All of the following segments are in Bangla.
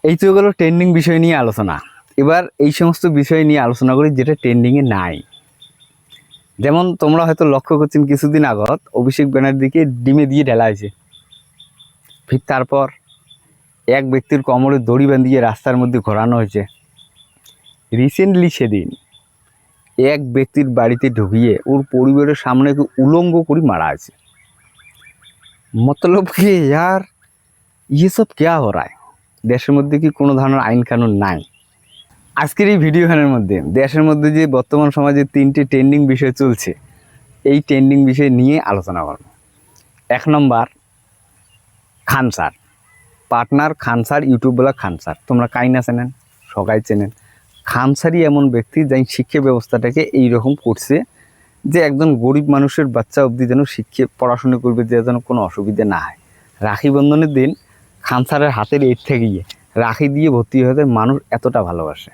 এই তো গেলো ট্রেন্ডিং বিষয় নিয়ে আলোচনা। এবার এই সমস্ত বিষয় নিয়ে আলোচনা করি যেটা ট্রেন্ডিংয়ে নাই। যেমন তোমরা হয়তো লক্ষ্য করছেন কিছুদিন আগত অভিষেক ব্যানার্জিকে ডিমে দিয়ে ঢেলা হয়েছে। ঠিক তারপর এক ব্যক্তির কোমরে দড়ি বাঁধিয়ে রাস্তার মধ্যে ঘোরানো হয়েছে। রিসেন্টলি সেদিন এক ব্যক্তির বাড়িতে ঢুকিয়ে ওর পরিবারের সামনে উলঙ্গ করে মারা আছে। মতলব কি यार ये सब क्या हो रहा है? দেশের মধ্যে কি কোনো ধরনের আইন কানুন নাই? আজকের এই ভিডিওখানের মধ্যে দেশের মধ্যে যে বর্তমান সমাজে 3টে ট্রেন্ডিং বিষয় চলছে, এই ট্রেন্ডিং বিষয় নিয়ে আলোচনা করব। 1 নম্বর, খান স্যার, পার্টনার খান স্যার, ইউটিউবওয়ালা খান স্যার। তোমরা কাই না চেনেন? সবাই চেনেন। খান স্যারই এমন ব্যক্তি যাই শিক্ষা ব্যবস্থাটাকে এইরকম করছে যে একজন গরিব মানুষের বাচ্চা অবধি যেন শিক্ষা পড়াশোনা করবে, যে যেন কোনো অসুবিধা না হয়। রাখি বন্ধনের দিন খান স্যারের হাতের এর থেকে গিয়ে রাখি দিয়ে ভর্তি হতে মানুষ এতটা ভালোবাসে।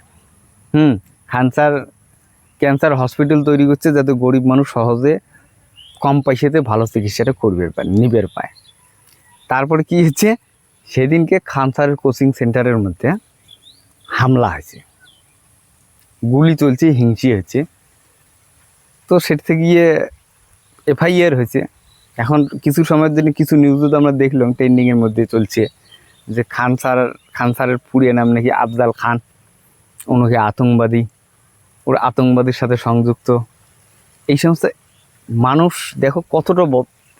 খান স্যার ক্যান্সার হসপিটাল তৈরি করছে যাতে গরিব মানুষ সহজে কম পয়সাতে ভালো চিকিৎসাটা করবে পায়, নিবের পায়। তারপরে কি হচ্ছে, সেদিনকে খান স্যারের কোচিং সেন্টারের মধ্যে হামলা হয়েছে, গুলি চলছে, হিংসি হচ্ছে। তো সেটা থেকে গিয়ে এফআইআর হয়েছে। এখন কিছু সময়ের জন্য কিছু নিউজও তো আমরা দেখলাম ট্রেন্ডিংয়ের মধ্যে চলছে যে খান স্যারের পুরিয়ে নাম নাকি আফজাল খান, ওনাকে আতঙ্কবাদী, ওর আতঙ্কবাদীর সাথে সংযুক্ত। এই সমস্ত মানুষ দেখো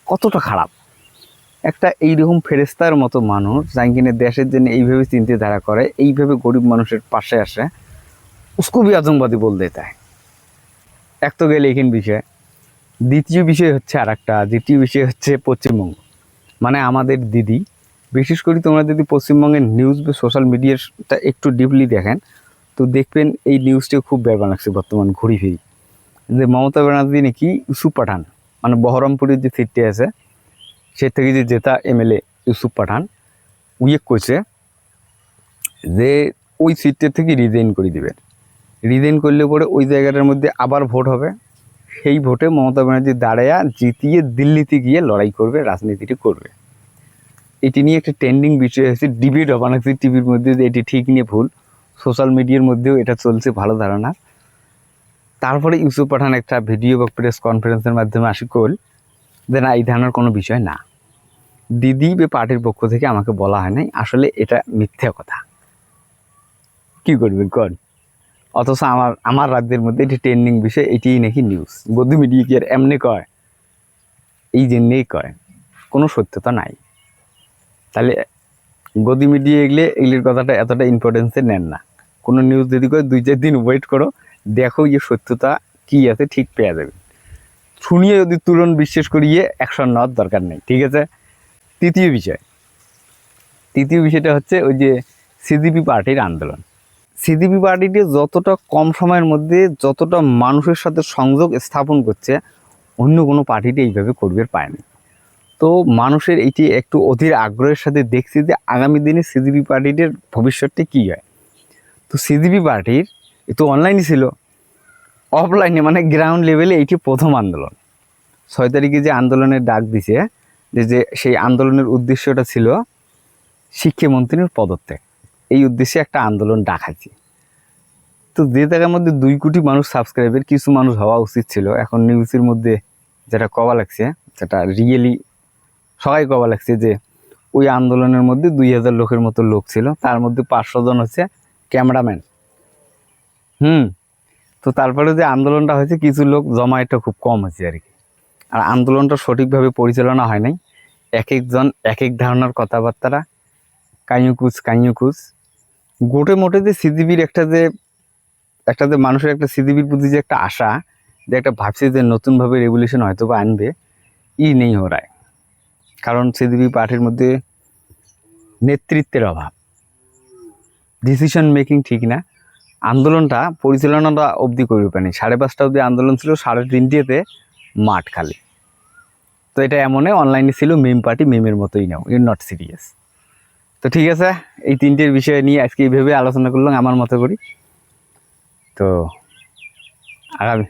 কতটা খারাপ। একটা এইরকম ফেরেস্তার মতো মানুষ যাই কিনে দেশের জন্য এইভাবে চিন্তাধারা করে, এইভাবে গরিব মানুষের পাশে আসে, उसको भी আতঙ্কবাদী বল দেতা है। এক তো গেলে এইখান বিষয়। দ্বিতীয় বিষয় হচ্ছে পশ্চিমবঙ্গ, মানে আমাদের দিদি। বিশেষ করে তোমরা যদি পশ্চিমবঙ্গের নিউজ বা সোশ্যাল মিডিয়াটা একটু ডিপলি দেখেন তো দেখবেন এই নিউজটা খুব ব্যাপার লাগছে বর্তমান ঘুরি ফিরি, যে মমতা ব্যানার্জি নাকি ইউসুফ পাঠান, মানে বহরমপুরের যে সিটটি আছে সে থেকে যে জেতা এমএলএ ইউসুফ পাঠান উইয়ে কইছে যে ওই সিটটা থেকে রিজাইন করে দিবেন। রিজাইন করলে পরে ওই জায়গাটার মধ্যে আবার ভোট হবে, সেই ভোটে মমতা ব্যানার্জি দাঁড়ায়া জিতিয়ে দিল্লিতে গিয়ে লড়াই করবে, রাজনীতিটি করবে। এটি নিয়ে একটা ট্রেন্ডিং বিষয় হচ্ছে, ডিবেট বানাচ্ছে টিভির মধ্যে যে এটি ঠিক নিয়ে ভুল, সোশ্যাল মিডিয়ার মধ্যেও এটা চলছে ভালো ধারণা। তারপরে ইউসুফ পাঠান একটা ভিডিও বা প্রেস কনফারেন্সের মাধ্যমে আসি কল যে না, এই ধরনের কোনো বিষয় না, দিদি বা পার্টির পক্ষ থেকে আমাকে বলা হয় নাই, আসলে এটা মিথ্যা কথা। কি করবেন কর? অথচ আমার রাজ্যের মধ্যে এটি ট্রেন্ডিং বিষয়, এটিই নাকি নিউজ। গদি মিডিয়া কি আর এমনি কয়? এই জন্যেই কয়, কোনো সত্যতা নাই। তাহলে গদি মিডিয়া এগুলির কথাটা এতটা ইম্পর্টেন্সে নেন না। কোনো নিউজ যদি করে 2-4 দিন ওয়েট করো, দেখো যে সত্যতা কী আছে, ঠিক পেয়ে যাবে। শুনিয়ে যদি তুরন্ত বিশ্বাস করিয়ে অ্যাকশন নেওয়ার দরকার নেই, ঠিক আছে? তৃতীয় বিষয়টা হচ্ছে ওই যে সিজিপি পার্টির আন্দোলন। সিজিপি পার্টিটি যতটা কম সময়ের মধ্যে যতটা মানুষের সাথে সংযোগ স্থাপন করছে, অন্য কোনো পার্টিটি এইভাবে করবে পায়নি। তো মানুষের এইটি একটু অধীর আগ্রহের সাথে দেখছি যে আগামী দিনে সিজিপি পার্টিটির ভবিষ্যৎটা কী হয়। তো সিজিপি পার্টির তো অনলাইনে ছিল, অফলাইনে মানে গ্রাউন্ড লেভেলে এইটি প্রথম আন্দোলন। 6 তারিখে যে আন্দোলনের ডাক দিছে, যে সেই আন্দোলনের উদ্দেশ্যটা ছিল শিক্ষামন্ত্রীর পদত্যাগ। এই উদ্দেশ্যে একটা আন্দোলন ডাকাইছি। তো যে জায়গার মধ্যে 2 কোটি মানুষ সাবস্ক্রাইবের, কিছু মানুষ হওয়া উচিত ছিল। এখন নিউজের মধ্যে যেটা কবা লাগছে, যেটা রিয়েলি সবাই কবা লাগছে, যে ওই আন্দোলনের মধ্যে 2000 লোকের মতো লোক ছিল, তার মধ্যে 500 জন হচ্ছে ক্যামেরাম্যান। তো তারপরে যে আন্দোলনটা হয়েছে, কিছু লোক জমায়েতটা খুব কম হয়েছে আর কি। আর আন্দোলনটা সঠিকভাবে পরিচালনা হয় নাই। এক একজন এক এক ধারণার কথাবার্তারা, কাইয়ুকুচ গোটে মোটে যে সিজিবির একটা যে মানুষের একটা সিজিবির প্রতি যে একটা আশা, যে একটা ভাবছে যে নতুনভাবে রেগুলেশন হয়তো বা আনবে, নেই হরায়। কারণ সিজিবি পার্টির মধ্যে নেতৃত্বের অভাব, ডিসিশন মেকিং ঠিক না। আন্দোলনটা পরিচালনাটা অবধি করবে পারেনি। 5:30 অবধি আন্দোলন ছিল, 3:30তে মাঠ খালি। তো এটা এমনই অনলাইনে ছিল, মিম পার্টি, মিমের মতোই নাও, ইউ নট সিরিয়াস। তো ঠিক আছে, এই 3টের বিষয় নিয়ে আজকে এইভাবে আলোচনা করলাম আমার মতো করি। তো আগামী